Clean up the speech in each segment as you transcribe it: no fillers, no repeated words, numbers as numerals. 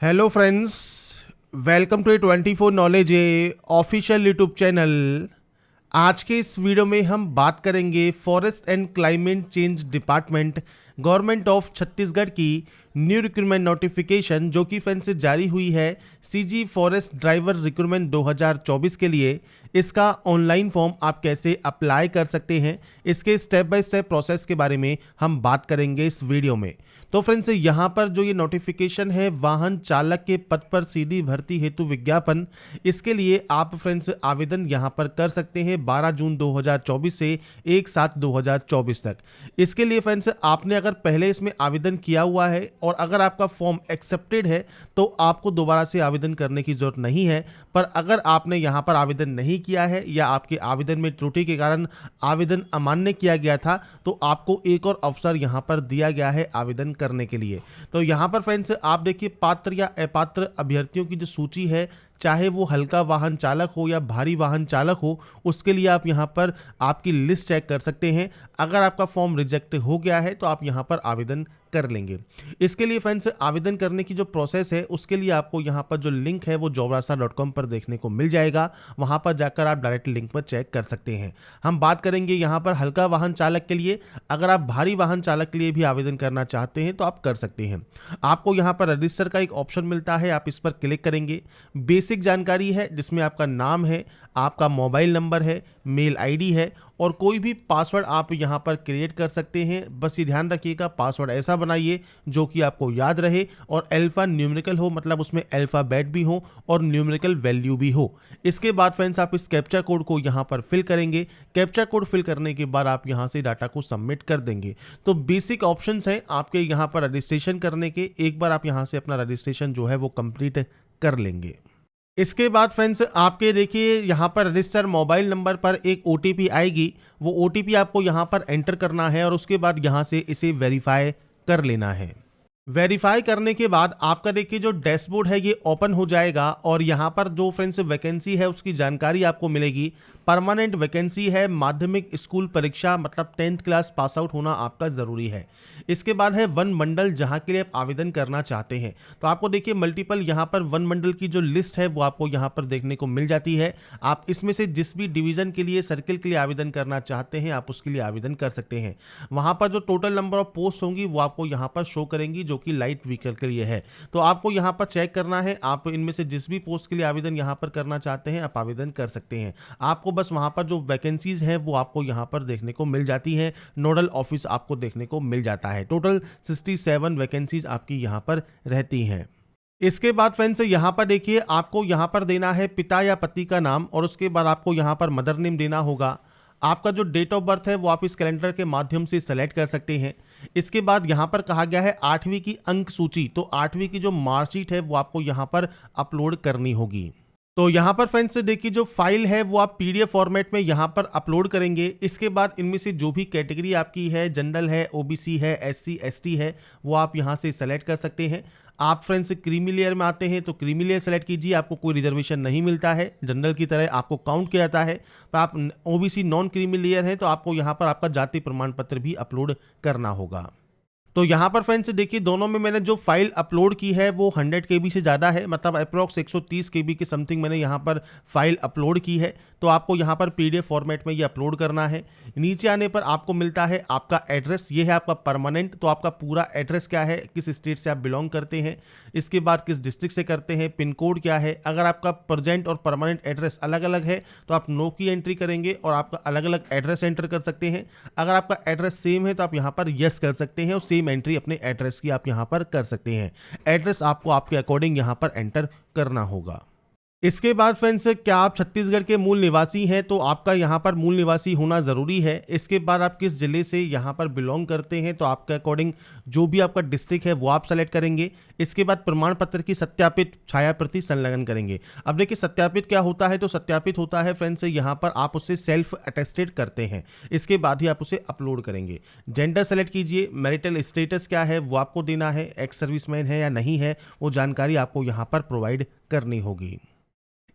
Hello friends, welcome to 24 knowledge official YouTube channel. आज के इस वीडियो में हम बात करेंगे forest and climate change department government of Chhattisgarh की न्यू रिक्रूटमेंट नोटिफिकेशन जो कि फ्रेंड्स से जारी हुई है सीजी फॉरेस्ट ड्राइवर रिक्रूटमेंट 2024 के लिए। इसका ऑनलाइन फॉर्म आप कैसे अप्लाई कर सकते हैं, इसके स्टेप बाय स्टेप प्रोसेस के बारे में हम बात करेंगे इस वीडियो में। तो फ्रेंड्स, यहाँ पर जो ये नोटिफिकेशन है वाहन चालक के पद पर सीधी भर्ती हेतु विज्ञापन, इसके लिए आप फ्रेंड्स आवेदन यहाँ पर कर सकते हैं 12 जून 2024 से 1/7/2024 तक। इसके लिए फ्रेंड्स आपने अगर पहले इसमें आवेदन किया हुआ है और अगर आपका फॉर्म एक्सेप्टेड है तो आपको दोबारा से आवेदन करने की जरूरत नहीं है। पर अगर आपने यहाँ पर आवेदन नहीं किया है या आपके आवेदन में त्रुटि के कारण आवेदन अमान्य किया गया था तो आपको एक और अवसर यहाँ पर दिया गया है आवेदन करने के लिए। तो यहाँ पर फ्रेंड्स आप देखिए, पात्र या अपात्र अभ्यर्थियों की जो सूची है, चाहे वो हल्का वाहन चालक हो या भारी वाहन चालक हो, उसके लिए आप यहाँ पर आपकी लिस्ट चेक कर सकते हैं। अगर आपका फॉर्म रिजेक्ट हो गया है तो आप यहाँ पर आवेदन कर लेंगे। इसके लिए फ्रेंड्स आवेदन करने की जो प्रोसेस है उसके लिए आपको यहाँ पर जो लिंक है वो jobrasa.com पर देखने को मिल जाएगा। वहाँ पर जाकर आप डायरेक्ट लिंक पर चेक कर सकते हैं। हम बात करेंगे यहाँ पर हल्का वाहन चालक के लिए। अगर आप भारी वाहन चालक के लिए भी आवेदन करना चाहते हैं तो आप कर सकते हैं। आपको यहाँ पर रजिस्टर का एक ऑप्शन मिलता है, आप इस पर क्लिक करेंगे। बेसिक जानकारी है जिसमें आपका नाम है, आपका मोबाइल नंबर है, मेल आईडी है और कोई भी पासवर्ड आप यहाँ पर क्रिएट कर सकते हैं। बस ये ध्यान रखिएगा, पासवर्ड ऐसा बनाइए जो कि आपको याद रहे और अल्फा न्यूमेरिकल हो, मतलब उसमें अल्फ़ाबेट भी हो और न्यूमेरिकल वैल्यू भी हो। इसके बाद फ्रेंड्स आप इस कैप्चा कोड को यहाँ पर फिल करेंगे। कैप्चा कोड फिल करने के बाद आप यहाँ से डाटा को सबमिट कर देंगे। तो बेसिक ऑप्शंस हैं आपके यहाँ पर रजिस्ट्रेशन करने के। एक बार आप यहाँ से अपना रजिस्ट्रेशन जो है वो कंप्लीट कर लेंगे। इसके बाद फ्रेंड्स आपके देखिए यहाँ पर रजिस्टर मोबाइल नंबर पर एक ओटीपी आएगी। वो ओटीपी आपको यहाँ पर एंटर करना है और उसके बाद यहाँ से इसे वेरीफाई कर लेना है। वेरीफाई करने के बाद आपका देखिए जो डैशबोर्ड है ये ओपन हो जाएगा और यहाँ पर जो फ्रेंड्स वैकेंसी है उसकी जानकारी आपको मिलेगी। परमानेंट वैकेंसी है, माध्यमिक स्कूल परीक्षा मतलब 10th क्लास पास आउट होना आपका ज़रूरी है। इसके बाद है वन मंडल जहाँ के लिए आप आवेदन करना चाहते हैं। तो आपको देखिए मल्टीपल यहाँ पर वन मंडल की जो लिस्ट है वो आपको यहाँ पर देखने को मिल जाती है। आप इसमें से जिस भी डिवीज़न के लिए, सर्किल के लिए आवेदन करना चाहते हैं आप उसके लिए आवेदन कर सकते हैं। वहाँ पर जो टोटल नंबर ऑफ पोस्ट होंगी वो आपको यहाँ पर शो करेंगी जो कि लाइट व्हीकल के लिए है। तो आपको यहाँ पर चेक करना है, आप इनमें से जिस भी पोस्ट के लिए आवेदन यहाँ पर करना चाहते हैं आप आवेदन कर सकते हैं। आपको बस वहाँ पर जो वैकेंसीज हैं वो आपको यहाँ पर देखने को मिल जाती है। नोडल ऑफिस आपको देखने को मिल जाता है। टोटल 67 वैकेंसीज आपकी यहाँ पर रहती हैं। इसके बाद फ्रेंड्स यहाँ पर देखिए आपको यहाँ पर देना है पिता या पति का नाम और उसके बाद आपको यहाँ पर मदर नेम देना होगा। आपका जो डेट ऑफ बर्थ है वो आप इस कैलेंडर के माध्यम से सेलेक्ट कर सकते हैं। इसके बाद यहाँ पर कहा गया है 8वीं की अंक सूची, तो 8वीं की जो मार्कशीट है वो आपको यहाँ पर अपलोड करनी होगी। तो यहाँ पर फ्रेंड्स देखिए जो फाइल है वो आप पीडीएफ फॉर्मेट में यहाँ पर अपलोड करेंगे। इसके बाद इनमें से जो भी कैटेगरी आपकी है, जनरल है, ओबीसी है, एससी एसटी है, वो आप यहाँ से सेलेक्ट कर सकते हैं। आप फ्रेंड्स क्रीमी लेयर में आते हैं तो क्रीमी लेयर सेलेक्ट कीजिए, आपको कोई रिजर्वेशन नहीं मिलता है, जनरल की तरह आपको काउंट किया जाता है। तो आप ओबीसी नॉन क्रीमी लेयर है तो आपको यहाँ पर आपका जाति प्रमाण पत्र भी अपलोड करना होगा। तो यहाँ पर फ्रेंड्स देखिए दोनों में मैंने जो फाइल अपलोड की है वो 100 KB से ज़्यादा है, मतलब अप्रॉक्स 130 KB के समथिंग मैंने यहाँ पर फाइल अपलोड की है। तो आपको यहाँ पर पीडीएफ फॉर्मेट में ये अपलोड करना है। नीचे आने पर आपको मिलता है आपका एड्रेस, ये है आपका परमानेंट। तो आपका पूरा एड्रेस क्या है, किस स्टेट से आप बिलोंग करते हैं, इसके बाद किस डिस्ट्रिक्ट से करते हैं, पिन कोड क्या है। अगर आपका प्रेजेंट और परमानेंट एड्रेस अलग अलग है तो आप नो की एंट्री करेंगे और आपका अलग अलग एड्रेस एंटर कर सकते हैं। अगर आपका एड्रेस सेम है तो आप यहाँ पर यस कर सकते हैं और सेम एंट्री अपने एड्रेस की आप यहां पर कर सकते हैं। एड्रेस आपको आपके अकॉर्डिंग यहां पर एंटर करना होगा। इसके बाद फ्रेंड्स क्या आप छत्तीसगढ़ के मूल निवासी हैं तो आपका यहाँ पर मूल निवासी होना ज़रूरी है। इसके बाद आप किस जिले से यहाँ पर बिलोंग करते हैं तो आपके अकॉर्डिंग जो भी आपका डिस्ट्रिक्ट है वो आप सेलेक्ट करेंगे। इसके बाद प्रमाण पत्र की सत्यापित छाया प्रति संलग्न करेंगे। अब देखिए सत्यापित क्या होता है, तो सत्यापित होता है फ्रेंड्स यहाँ पर आप उसे सेल्फ अटेस्टेड करते हैं, इसके बाद ही आप उसे अपलोड करेंगे। जेंडर सेलेक्ट कीजिए, मैरिटल स्टेटस क्या है वो आपको देना है, एक्स सर्विसमैन है या नहीं है वो जानकारी आपको यहाँ पर प्रोवाइड करनी होगी।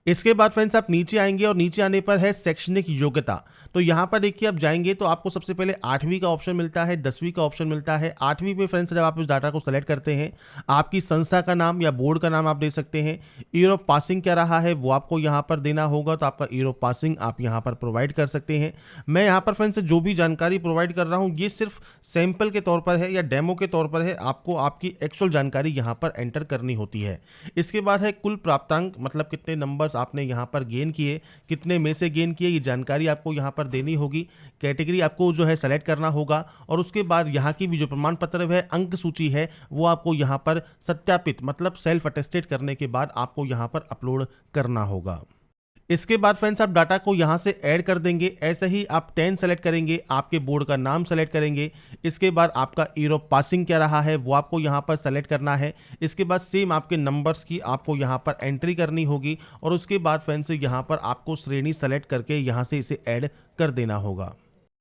इसके बाद फ्रेंड्स आप नीचे आएंगे और नीचे आने पर है शैक्षणिक योग्यता। तो यहाँ पर देखिए आप जाएंगे तो आपको सबसे पहले 8वीं का ऑप्शन मिलता है, 10वीं का ऑप्शन मिलता है। 8वीं पे फ्रेंड्स जब आप इस डाटा को सेलेक्ट करते हैं, आपकी संस्था का नाम या बोर्ड का नाम आप दे सकते हैं। ईयर ऑफ पासिंग क्या रहा है वो आपको यहाँ पर देना होगा, तो आपका ईयर ऑफ पासिंग आप यहाँ पर प्रोवाइड कर सकते हैं। मैं यहाँ पर फ्रेंड्स जो भी जानकारी प्रोवाइड कर रहा हूँ ये सिर्फ सैंपल के तौर पर है या डेमो के तौर पर है, आपको आपकी एक्चुअल जानकारी यहाँ पर एंटर करनी होती है। इसके बाद है कुल प्राप्तांक, मतलब कितने नंबर्स आपने यहाँ पर गेन किए, कितने में से गेन किए, ये जानकारी आपको यहाँ पर देनी होगी। कैटेगरी आपको जो है सेलेक्ट करना होगा और उसके बाद यहाँ की भी जो प्रमाण पत्र है, अंक सूची है, वो आपको यहाँ पर सत्यापित मतलब सेल्फ अटेस्टेड करने के बाद आपको यहाँ पर अपलोड करना होगा। इसके बाद फ्रेंड्स आप डाटा को यहाँ से ऐड कर देंगे। ऐसे ही आप 10 सेलेक्ट करेंगे, आपके बोर्ड का नाम सेलेक्ट करेंगे। इसके बाद आपका ईयर ऑफ पासिंग क्या रहा है वो आपको यहाँ पर सेलेक्ट करना है। इसके बाद सेम आपके नंबर्स की आपको यहाँ पर एंट्री करनी होगी और उसके बाद फ्रेंड्स यहाँ पर आपको श्रेणी सेलेक्ट करके यहाँ से इसे ऐड कर देना होगा।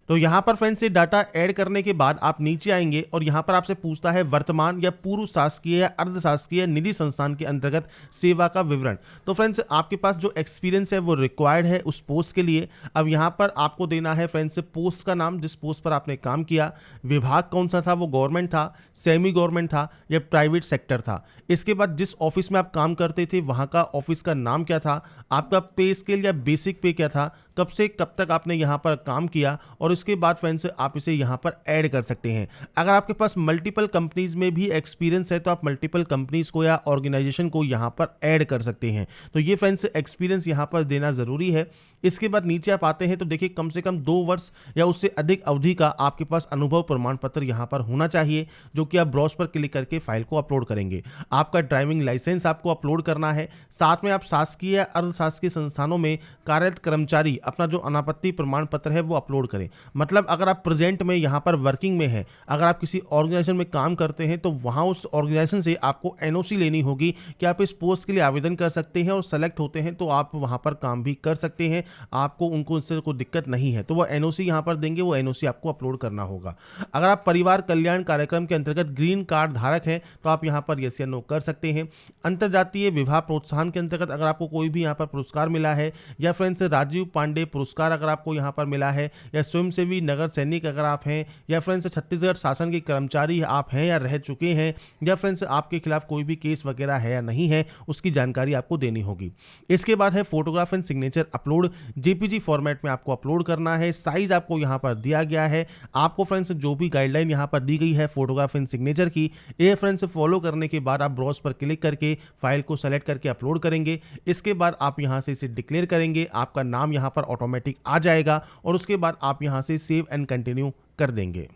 तो यहाँ पर फ्रेंड्स ये डाटा ऐड करने के बाद आप नीचे आएंगे और यहाँ पर आपसे पूछता है वर्तमान या पूर्व शासकीय या अर्ध शासकीय निधि संस्थान के अंतर्गत सेवा का विवरण। तो फ्रेंड्स आपके पास जो एक्सपीरियंस है वो रिक्वायर्ड है उस पोस्ट के लिए। अब यहाँ पर आपको देना है फ्रेंड्स पोस्ट का नाम, जिस पोस्ट पर आपने काम किया, विभाग कौन सा था, वो गवर्नमेंट था, सेमी गवर्नमेंट था या प्राइवेट सेक्टर था। इसके बाद जिस ऑफिस में आप काम करते थे वहाँ का ऑफिस का नाम क्या था, आपका पे स्केल या बेसिक पे क्या था, कब से कब तक आपने यहाँ पर काम किया, और इसके बाद फ्रेंड्स आप इसे यहाँ पर ऐड कर सकते हैं। अगर आपके पास मल्टीपल कंपनीज में भी एक्सपीरियंस है तो आप मल्टीपल कंपनीज को या ऑर्गेनाइजेशन को यहाँ पर ऐड कर सकते हैं। तो ये फ्रेंड्स एक्सपीरियंस यहाँ पर देना ज़रूरी है। इसके बाद नीचे आप आते हैं तो देखिए कम से कम 2 वर्ष या उससे अधिक अवधि का आपके पास अनुभव प्रमाण पत्र यहाँ पर होना चाहिए, जो कि आप ब्राउज पर क्लिक करके फाइल को अपलोड करेंगे। आपका ड्राइविंग लाइसेंस आपको अपलोड करना है। साथ में आप शासकीय या अर्ध शासकीय संस्थानों में कार्यरत कर्मचारी अपना जो अनापत्ति प्रमाण पत्र है वो अपलोड करें। मतलब अगर आप प्रेजेंट में यहाँ पर वर्किंग में हैं, अगर आप किसी ऑर्गेनाइजेशन में काम करते हैं तो वहाँ उस ऑर्गेनाइजेशन से आपको एनओसी लेनी होगी कि आप इस पोस्ट के लिए आवेदन कर सकते हैं और सेलेक्ट होते हैं तो आप वहाँ पर काम भी कर सकते हैं, आपको उनको उससे कोई दिक्कत नहीं है। तो वो एनओसी यहाँ पर देंगे, वो एनओसी आपको अपलोड करना होगा। अगर आप परिवार कल्याण कार्यक्रम के अंतर्गत ग्रीन कार्ड धारक हैं तो आप यहाँ पर यस या नो कर सकते हैं। अंतर्जातीय विवाह प्रोत्साहन के अंतर्गत अगर आपको कोई भी यहाँ पर पुरस्कार मिला है, या फ्रेंड्स राजीव पांडे पुरस्कार अगर आपको यहाँ पर मिला है, या स्वयंसेवी नगर सैनिक अगर आप हैं, या फ्रेंड्स छत्तीसगढ़ शासन के कर्मचारी आप हैं या रह चुके हैं, या फ्रेंड्स आपके खिलाफ कोई भी केस वगैरह है या नहीं है, उसकी जानकारी आपको देनी होगी। इसके बाद है photograph and signature upload. JPG format में आपको अपलोड करना है। साइज आपको यहाँ पर दिया गया है। आपको फ्रेंड्स जो भी गाइडलाइन यहाँ पर दी गई है फोटोग्राफ एंड सिग्नेचर की, ये फ्रेंड्स फॉलो करने के बाद आप ब्राउज पर क्लिक करके फाइल को सेलेक्ट करके अपलोड करेंगे। इसके बाद आप यहाँ से इसे डिक्लेयर करेंगे, आपका नाम यहाँ पर ऑटोमेटिक आ जाएगा और उसके बाद आप यहाँ से सेव एंड कंटिन्यू कर देंगे।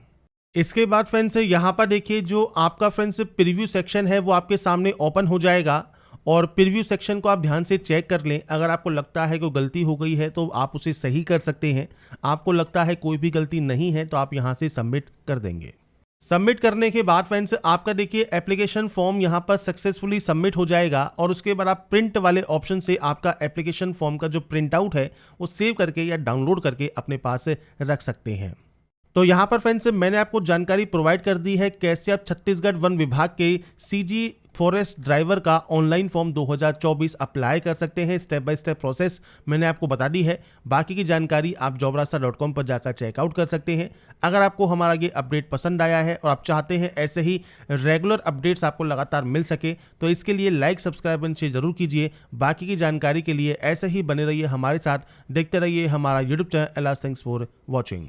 इसके बाद फ्रेंड्स यहाँ पर देखिए जो आपका फ्रेंड्स प्रीव्यू सेक्शन है वो आपके सामने ओपन हो जाएगा और प्रीव्यू सेक्शन को आप ध्यान से चेक कर लें। अगर आपको लगता है कोई गलती हो गई है तो आप उसे सही कर सकते हैं। आपको लगता है कोई भी गलती नहीं है तो आप यहाँ से सबमिट कर देंगे। सबमिट करने के बाद फ्रेंड्स आपका देखिए एप्लीकेशन फॉर्म यहाँ पर सक्सेसफुली सबमिट हो जाएगा और उसके बाद आप प्रिंट वाले ऑप्शन से आपका एप्लीकेशन फॉर्म का जो प्रिंट आउट है वो सेव करके या डाउनलोड करके अपने पास रख सकते हैं। तो यहाँ पर फ्रेंड्स मैंने आपको जानकारी प्रोवाइड कर दी है कैसे आप छत्तीसगढ़ वन विभाग के सीजी फॉरेस्ट ड्राइवर का ऑनलाइन फॉर्म 2024 अप्लाई कर सकते हैं। स्टेप बाय स्टेप प्रोसेस मैंने आपको बता दी है। बाकी की जानकारी आप jobrasta.com पर जाकर चेकआउट कर सकते हैं। अगर आपको हमारा ये अपडेट पसंद आया है और आप चाहते हैं ऐसे ही रेगुलर अपडेट्स आपको लगातार मिल सके तो इसके लिए लाइक सब्सक्राइब एंड शेयर जरूर कीजिए। बाकी की जानकारी के लिए ऐसे ही बने रहिए हमारे साथ, देखते रहिए हमारा YouTube channel. Thanks for watching.